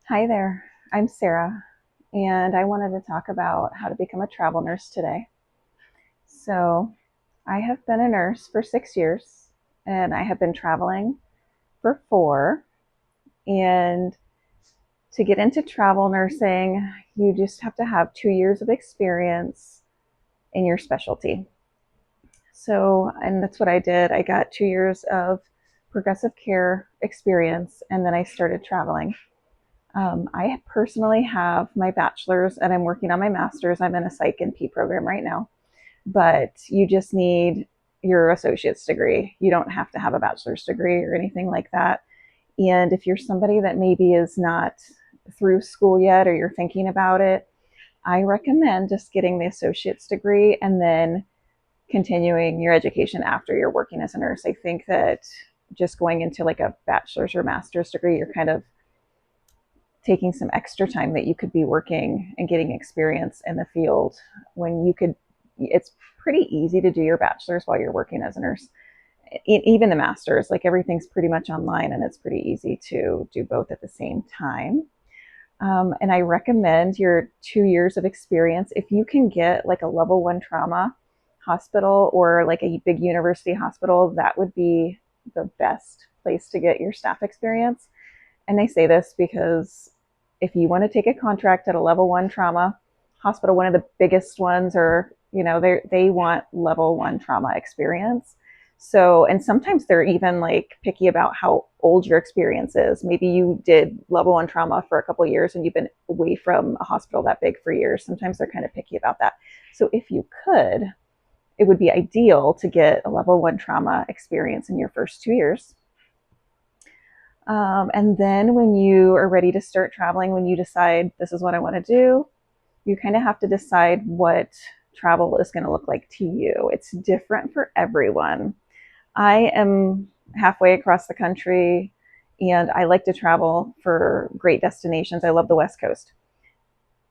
Hi there, I'm Sarah, and I wanted to talk about how to become a travel nurse today. So, I have been a nurse for 6 years, and I have been traveling for four. And to get into travel nursing, you just have to have 2 years of experience in your specialty. So, and that's what I did. I got 2 years of progressive care experience, and then I started traveling. I personally have my bachelor's and I'm working on my master's. I'm in a psych and P program right now, but you just need your associate's degree. You don't have to have a bachelor's degree or anything like that. And if you're somebody that maybe is not through school yet or you're thinking about it, I recommend just getting the associate's degree and then continuing your education after you're working as a nurse. I think that just going into like a bachelor's or master's degree, you're kind of taking some extra time that you could be working and getting experience in the field when you could. It's pretty easy to do your bachelor's while you're working as a nurse. Even the master's, like everything's pretty much online and it's pretty easy to do both at the same time. And I recommend your 2 years of experience. If you can get like a level one trauma hospital or like a big university hospital, that would be the best place to get your staff experience. And I say this because if you want to take a contract at a level one trauma hospital, one of the biggest ones, or they want level one trauma experience. So, and sometimes they're even like picky about how old your experience is. Maybe you did level one trauma for a couple of years and you've been away from a hospital that big for years. Sometimes they're kind of picky about that. So, if you could, it would be ideal to get a level one trauma experience in your first 2 years. And then when you are ready to start traveling, when you decide this is what I want to do, you kind of have to decide what travel is going to look like to you. It's different for everyone. I am halfway across the country and I like to travel for great destinations. I love the West Coast.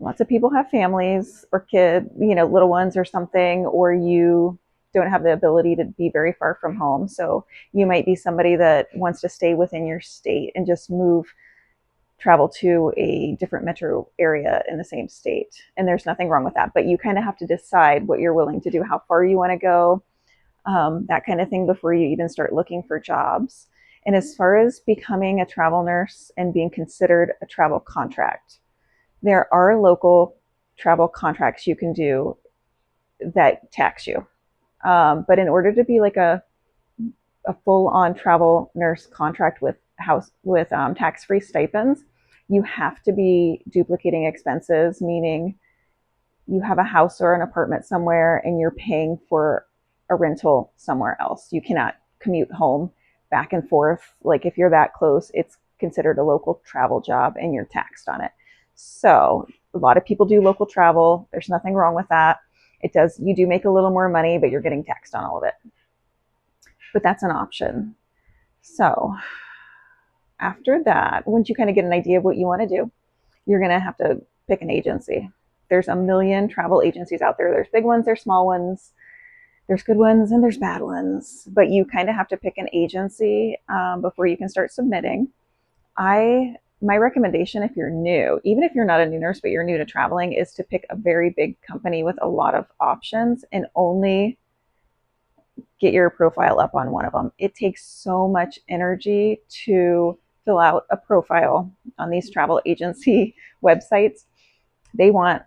Lots of people have families or little ones or something, or you don't have the ability to be very far from home. So you might be somebody that wants to stay within your state and just travel to a different metro area in the same state. And there's nothing wrong with that, but you kind of have to decide what you're willing to do, how far you want to go, that kind of thing before you even start looking for jobs. And as far as becoming a travel nurse and being considered a travel contract, there are local travel contracts you can do that tax you. But in order to be like a full on travel nurse contract with tax free stipends, you have to be duplicating expenses, meaning you have a house or an apartment somewhere and you're paying for a rental somewhere else. You cannot commute home back and forth. Like if you're that close, it's considered a local travel job and you're taxed on it. So a lot of people do local travel. There's nothing wrong with that. You do make a little more money, but you're getting taxed on all of it. But that's an option. So after that, once you kind of get an idea of what you want to do, you're going to have to pick an agency. There's a million travel agencies out there. There's big ones, there's small ones, there's good ones, and there's bad ones. But you kind of have to pick an agency before you can start submitting. My recommendation, if you're new, even if you're not a new nurse, but you're new to traveling, is to pick a very big company with a lot of options and only get your profile up on one of them. It takes so much energy to fill out a profile on these travel agency websites. They want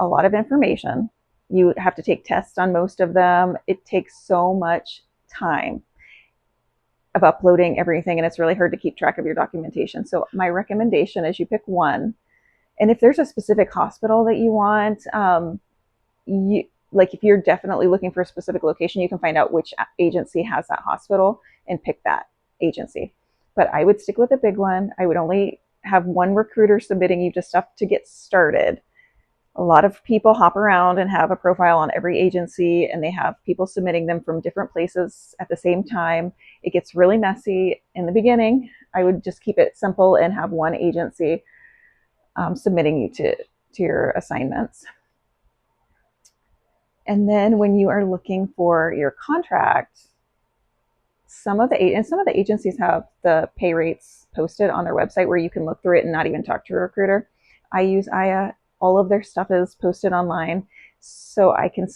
a lot of information. You have to take tests on most of them. It takes so much time of uploading everything, and it's really hard to keep track of your documentation. So my recommendation is you pick one. And if there's a specific hospital that you want, like if you're definitely looking for a specific location, you can find out which agency has that hospital and pick that agency. But I would stick with a big one. I would only have one recruiter submitting you to stuff to get started. A lot of people hop around and have a profile on every agency, and they have people submitting them from different places at the same time. It gets really messy in the beginning. I would just keep it simple and have one agency submitting you to your assignments. And then when you are looking for your contract, some of the agencies have the pay rates posted on their website where you can look through it and not even talk to a recruiter. I use Aya. All of their stuff is posted online, so I can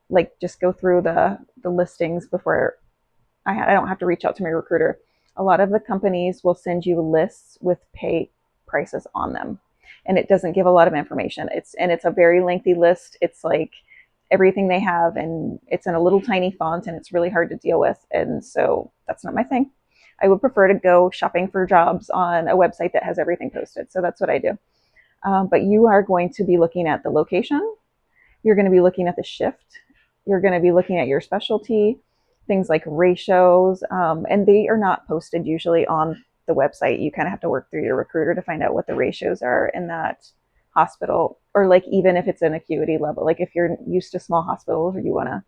like just go through the listings before I don't have to reach out to my recruiter. A lot of the companies will send you lists with pay prices on them, and it doesn't give a lot of information. It's a very lengthy list. It's like everything they have, and it's in a little tiny font, and it's really hard to deal with. And so that's not my thing. I would prefer to go shopping for jobs on a website that has everything posted. So that's what I do. But you are going to be looking at the location. You're going to be looking at the shift. You're going to be looking at your specialty, things like ratios, and they are not posted usually on the website. You kind of have to work through your recruiter to find out what the ratios are in that hospital, or like even if it's an acuity level, like if you're used to small hospitals or you want to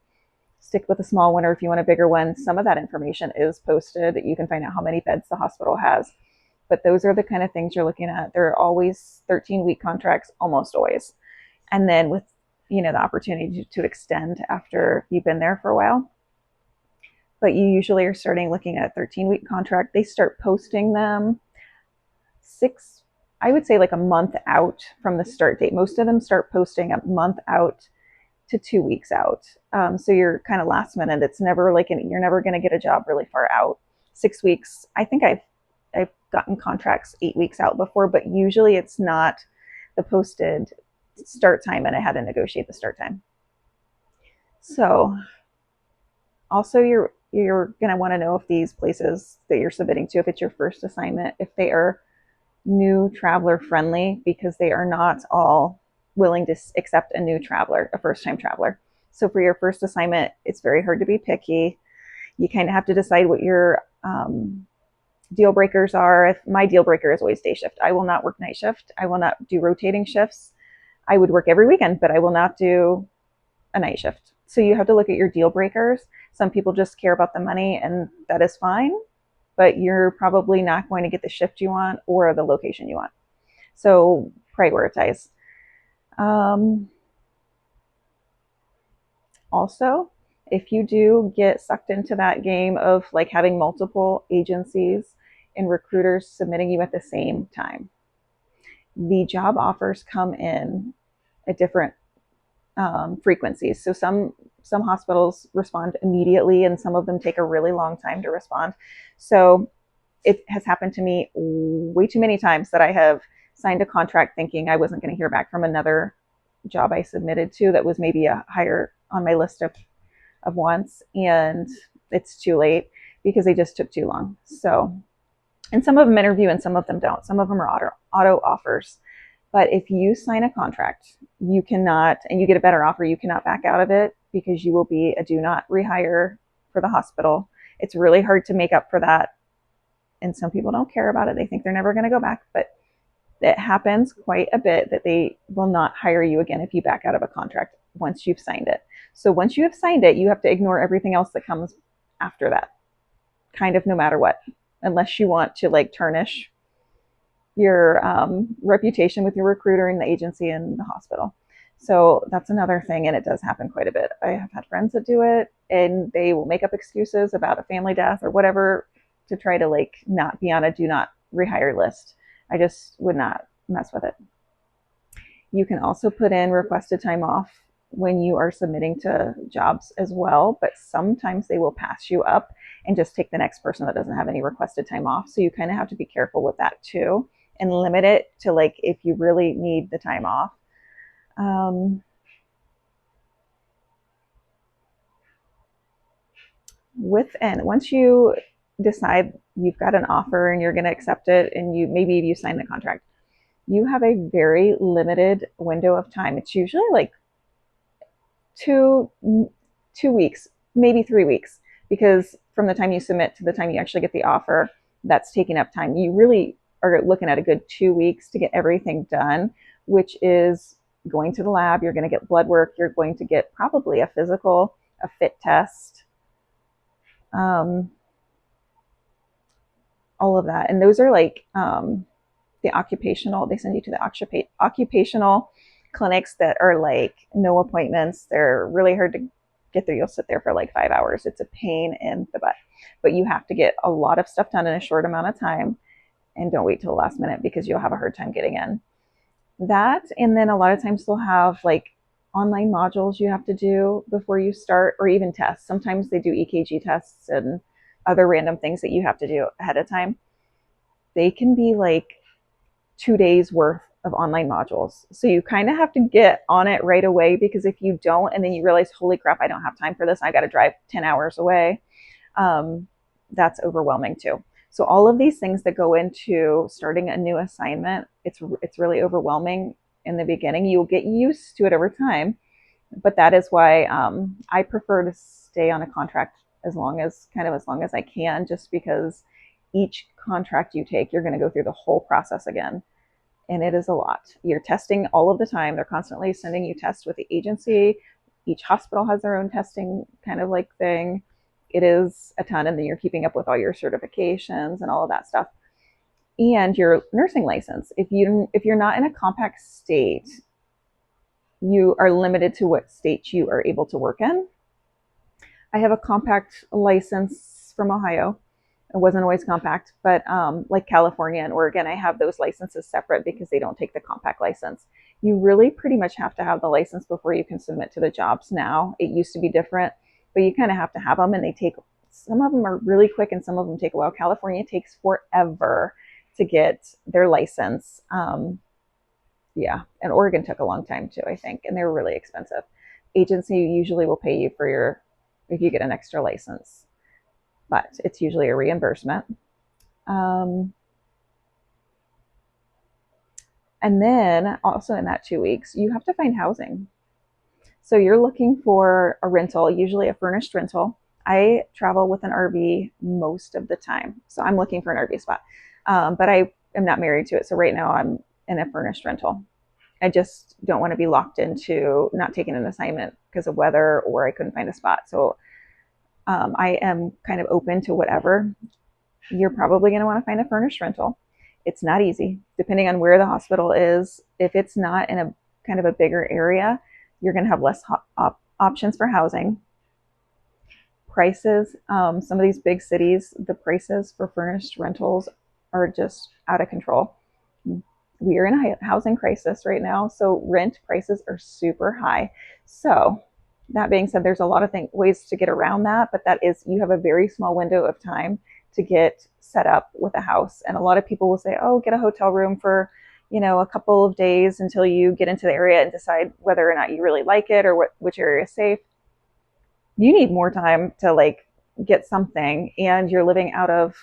stick with a small one, or if you want a bigger one, some of that information is posted. You can find out how many beds the hospital has. But those are the kind of things you're looking at. There are always 13-week contracts, almost always. And then with, the opportunity to extend after you've been there for a while. But you usually are starting looking at a 13-week contract. They start posting them I would say like a month out from the start date. Most of them start posting a month out to 2 weeks out. So you're kind of last minute. It's never like you're never going to get a job really far out. 6 weeks. I think I've gotten contracts 8 weeks out before, but usually it's not the posted start time, and I had to negotiate the start time. So also you're going to want to know if these places that you're submitting to, if it's your first assignment, if they are new traveler friendly, because they are not all willing to accept a new traveler, a first time traveler. So for your first assignment, it's very hard to be picky. You kind of have to decide what your deal breakers are. If my deal breaker is always day shift, I will not work night shift. I will not do rotating shifts. I would work every weekend, but I will not do a night shift. So you have to look at your deal breakers. Some people just care about the money, and that is fine, but you're probably not going to get the shift you want or the location you want. So prioritize. Also, if you do get sucked into that game of like having multiple agencies and recruiters submitting you at the same time, the job offers come in at different frequencies. So some hospitals respond immediately, and some of them take a really long time to respond. So it has happened to me way too many times that I have signed a contract thinking I wasn't going to hear back from another job I submitted to that was maybe a higher on my list of wants, and it's too late because they just took too long. So, and some of them interview and some of them don't. Some of them are auto offers. But if you sign a contract, you cannot, and you get a better offer, you cannot back out of it, because you will be a do not rehire for the hospital. It's really hard to make up for that. And some people don't care about it. They think they're never going to go back, but it happens quite a bit that they will not hire you again if you back out of a contract once you've signed it. So once you have signed it, you have to ignore everything else that comes after that, kind of no matter what, unless you want to like tarnish your reputation with your recruiter and the agency and the hospital. So that's another thing, and it does happen quite a bit. I have had friends that do it, and they will make up excuses about a family death or whatever to try to like not be on a do not rehire list. I just would not mess with it. You can also put in requested time off when you are submitting to jobs as well, but sometimes they will pass you up and just take the next person that doesn't have any requested time off. So you kind of have to be careful with that too, and limit it to like if you really need the time off. Once you decide you've got an offer and you're going to accept it, and maybe you sign the contract, you have a very limited window of time. It's usually like two weeks, maybe 3 weeks, because from the time you submit to the time you actually get the offer, that's taking up time. You really are looking at a good 2 weeks to get everything done, which is going to the lab. You're going to get blood work. You're going to get probably a physical, a fit test, all of that. And those are like the occupational, they send you to the occupational clinics that are like no appointments. They're really hard get there. You'll sit there for like 5 hours. It's a pain in the butt, but you have to get a lot of stuff done in a short amount of time, and don't wait till the last minute because you'll have a hard time getting in. That, and then a lot of times they'll have like online modules you have to do before you start, or even tests. Sometimes they do EKG tests and other random things that you have to do ahead of time. They can be like 2 days worth of online modules. So you kind of have to get on it right away, because if you don't, and then you realize, holy crap, I don't have time for this, I got to drive 10 hours away, that's overwhelming too. So all of these things that go into starting a new assignment, it's really overwhelming in the beginning. You'll get used to it over time, but that is why I prefer to stay on a contract as long as I can, just because each contract you take, you're going to go through the whole process again. And it is a lot. You're testing all of the time. They're constantly sending you tests with the agency. Each hospital has their own testing kind of like thing. It is a ton. And then you're keeping up with all your certifications and all of that stuff. And your nursing license. If you're not in a compact state, you are limited to what state you are able to work in. I have a compact license from Ohio. It wasn't always compact, but like California and Oregon, I have those licenses separate because they don't take the compact license. You really pretty much have to have the license before you can submit to the jobs now. It used to be different, but you kind of have to have them, and some of them are really quick and some of them take a while. California takes forever to get their license. Yeah, and Oregon took a long time too, I think, and they were really expensive. Agency usually will pay you if you get an extra license, but it's usually a reimbursement. And then also in that 2 weeks, you have to find housing. So you're looking for a rental, usually a furnished rental. I travel with an RV most of the time, so I'm looking for an RV spot. But I am not married to it, so right now I'm in a furnished rental. I just don't want to be locked into not taking an assignment because of weather, or I couldn't find a spot. So I am kind of open to whatever. You're probably going to want to find a furnished rental. It's not easy, depending on where the hospital is. If it's not in a kind of a bigger area, you're going to have less options for housing. Prices, some of these big cities, the prices for furnished rentals are just out of control. We are in a housing crisis right now, so rent prices are super high. So that being said, there's a lot of ways to get around that, but you have a very small window of time to get set up with a house. And a lot of people will say, oh, get a hotel room for, a couple of days until you get into the area and decide whether or not you really like it, or which area is safe. You need more time to like get something, and you're living out of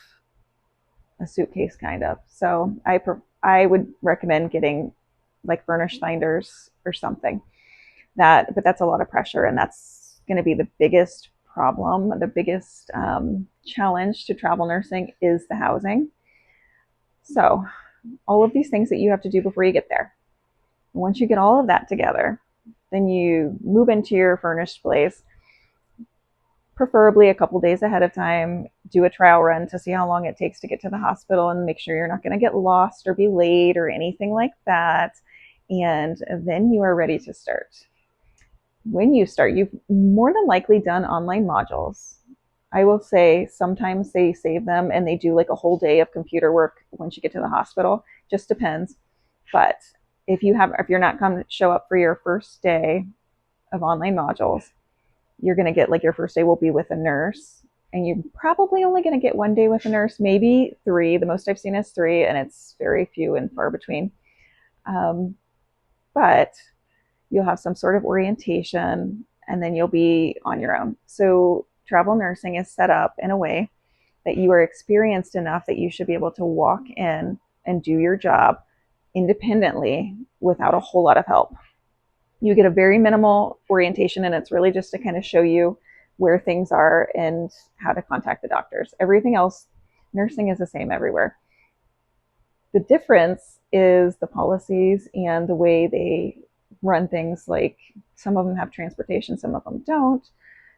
a suitcase kind of. So I would recommend getting like furnished finders or something. But that's a lot of pressure, and that's going to be the biggest problem. The biggest challenge to travel nursing is the housing. So all of these things that you have to do before you get there. Once you get all of that together, then you move into your furnished place, preferably a couple days ahead of time. Do a trial run to see how long it takes to get to the hospital, and make sure you're not going to get lost or be late or anything like that. And then you are ready to start. When you start, you've more than likely done online modules. I will say sometimes they save them and they do like a whole day of computer work once you get to the hospital. Just depends. But if you're not going to show up for your first day of online modules, you're going to get like your first day will be with a nurse, and you're probably only going to get one day with a nurse, maybe 3. The most I've seen is 3, and it's very few and far between. But you'll have some sort of orientation, and then you'll be on your own. So travel nursing is set up in a way that you are experienced enough that you should be able to walk in and do your job independently without a whole lot of help. You get a very minimal orientation, and it's really just to kind of show you where things are and how to contact the doctors. Everything else, nursing is the same everywhere. The difference is the policies and the way they run things. Like some of them have transportation, some of them don't.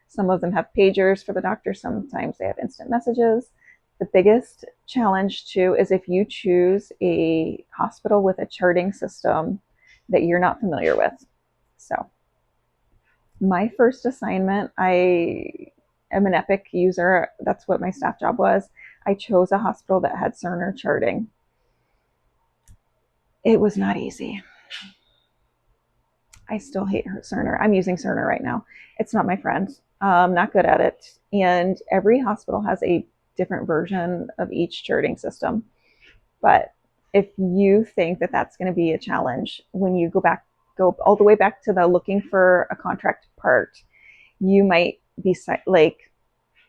Some of them have pagers for the doctor. Sometimes they have instant messages. The biggest challenge too is if you choose a hospital with a charting system that you're not familiar with. So My first assignment, I am an Epic user. That's what my staff job was. I chose a hospital that had Cerner charting. It was not easy. I still hate Cerner. I'm using Cerner right now. It's not my friend. I'm not good at it. And every hospital has a different version of each charting system. But if you think that that's going to be a challenge when you go all the way back to the looking for a contract part, you might be like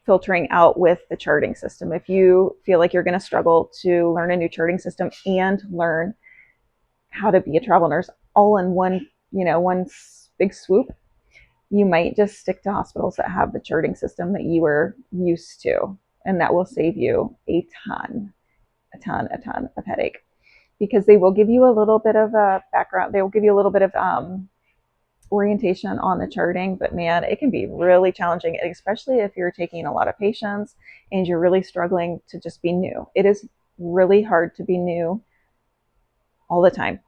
filtering out with the charting system. If you feel like you're going to struggle to learn a new charting system and learn how to be a travel nurse all in one, one big swoop, you might just stick to hospitals that have the charting system that you were used to. And that will save you a ton of headache, because they will give you a little bit of a background. They will give you a little bit of orientation on the charting, but man, it can be really challenging, especially if you're taking a lot of patients and you're really struggling to just be new. It is really hard to be new all the time.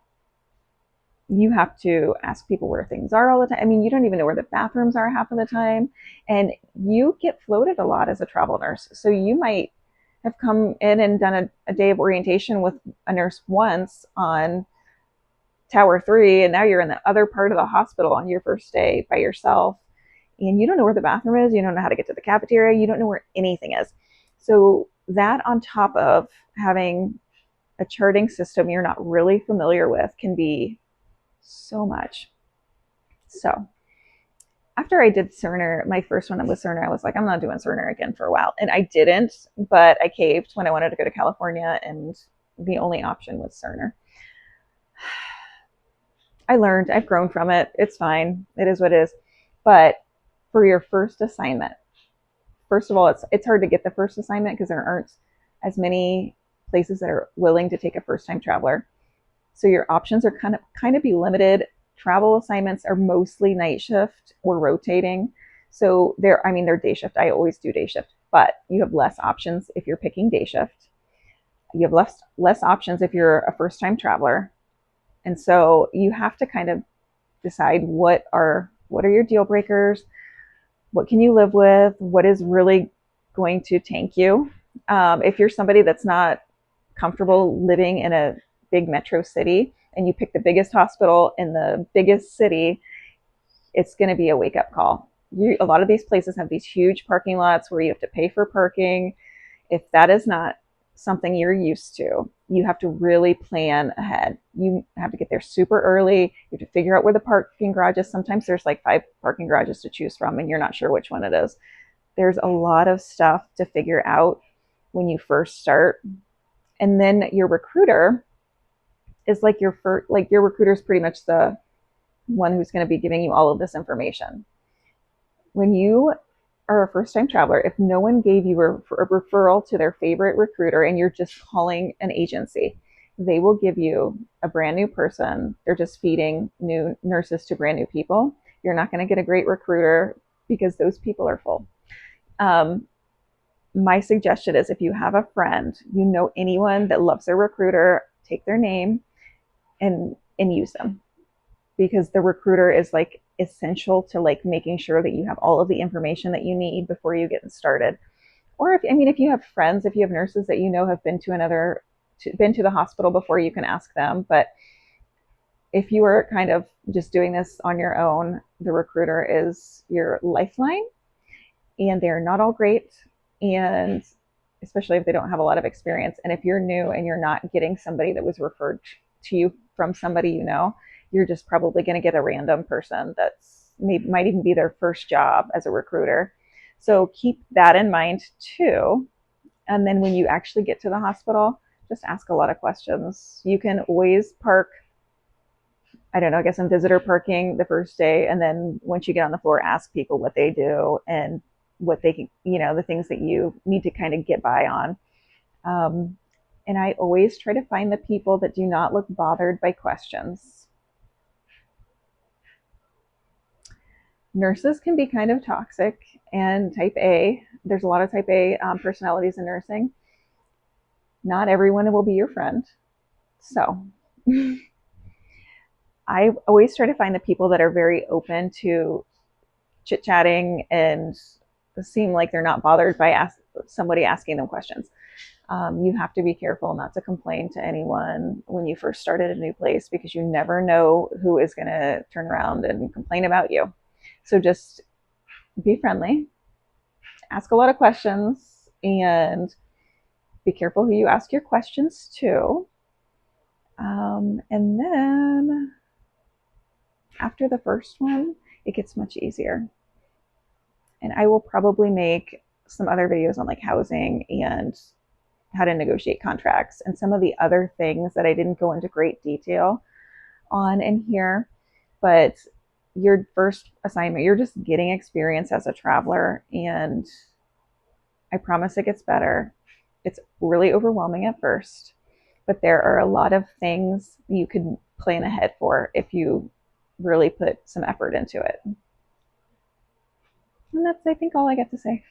You have to ask people where things are all the time. I mean, you don't even know where the bathrooms are half of the time. And you get floated a lot as a travel nurse. So you might have come in and done a day of orientation with a nurse once on Tower 3, and now you're in the other part of the hospital on your first day by yourself. And you don't know where the bathroom is. You don't know how to get to the cafeteria. You don't know where anything is. So that, on top of having a charting system you're not really familiar with, can be so much. So after I did Cerner, my first one with Cerner, I was like, I'm not doing Cerner again for a while. And I didn't, but I caved when I wanted to go to California, and the only option was Cerner. I learned, I've grown from it. It's fine. It is what it is. But for your first assignment, first of all, it's hard to get the first assignment because there aren't as many places that are willing to take a first-time traveler. So your options are kind of be limited. Travel assignments are mostly night shift or rotating. So they're day shift. I always do day shift, but you have less options if you're picking day shift. You have less options if you're a first-time traveler. And so you have to kind of decide what are your deal breakers, what can you live with, what is really going to tank you. If you're somebody that's not comfortable living in a big metro city and you pick the biggest hospital in the biggest city, it's going to be a wake-up call. A lot of these places have these huge parking lots where you have to pay for parking. If that is not something you're used to, you have to really plan ahead. You have to get there super early. You have to figure out where the parking garage is. Sometimes there's like 5 parking garages to choose from and you're not sure which one it is. There's a lot of stuff to figure out when you first start. And then your recruiter is like your recruiter is pretty much the one who's going to be giving you all of this information. When you are a first-time traveler, if no one gave you a referral to their favorite recruiter and you're just calling an agency, they will give you a brand new person. They're just feeding new nurses to brand new people. You're not going to get a great recruiter because those people are full. My suggestion is, if you have a friend, anyone that loves their recruiter, take their name and use them, because the recruiter is like essential to like making sure that you have all of the information that you need before you get started. Or if you have friends, if you have nurses that have been to the hospital before, you can ask them. But if you are kind of just doing this on your own, the recruiter is your lifeline, and they're not all great, and especially if they don't have a lot of experience. And if you're new and you're not getting somebody that was referred to you from somebody, you're just probably going to get a random person that's might even be their first job as a recruiter. So keep that in mind too. And then when you actually get to the hospital, just ask a lot of questions. You can always park, I don't know, I guess in visitor parking the first day. And then once you get on the floor, ask people what they do and what they can, the things that you need to kind of get by on. And I always try to find the people that do not look bothered by questions. Nurses can be kind of toxic and type A. There's a lot of type A personalities in nursing. Not everyone will be your friend. So I always try to find the people that are very open to chit-chatting and seem like they're not bothered by somebody asking them questions. You have to be careful not to complain to anyone when you first start at a new place, because you never know who is going to turn around and complain about you. So just be friendly, ask a lot of questions, and be careful who you ask your questions to. And then after the first one, it gets much easier. And I will probably make some other videos on like housing and how to negotiate contracts and some of the other things that I didn't go into great detail on in here. But your first assignment, you're just getting experience as a traveler, and I promise it gets better. It's really overwhelming at first, but there are a lot of things you could plan ahead for if you really put some effort into it. And that's, I think, all I get to say.